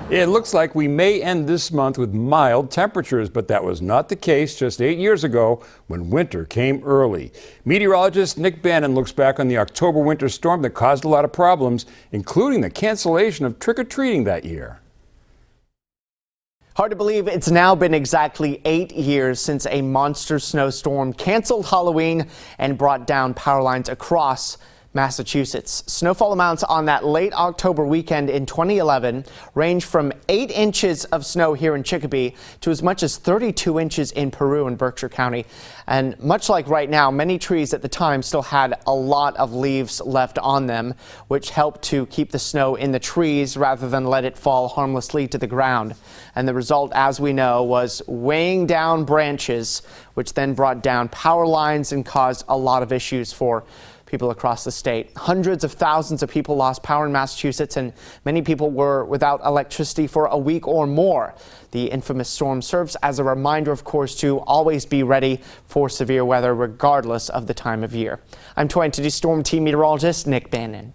It looks like we may end this month with mild temperatures, but that was not the case just 8 years ago when winter came early. Meteorologist Nick Bannon looks back on the October winter storm that caused a lot of problems, including the cancellation of trick-or-treating that year. Hard to believe it's now been exactly 8 years since a monster snowstorm canceled Halloween and brought down power lines across Massachusetts. Snowfall amounts on that late October weekend in 2011 range from 8 inches of snow here in Chicopee to as much as 32 inches in Peru and Berkshire County. And much like right now, many trees at the time still had a lot of leaves left on them, which helped to keep the snow in the trees rather than let it fall harmlessly to the ground. And the result, as we know, was weighing down branches, which then brought down power lines and caused a lot of issues for people across the state. Hundreds of thousands of people lost power in Massachusetts, and many people were without electricity for a week or more. The infamous storm serves as a reminder, of course, to always be ready for severe weather regardless of the time of year. I'm 22 Storm Team Meteorologist Nick Bannon.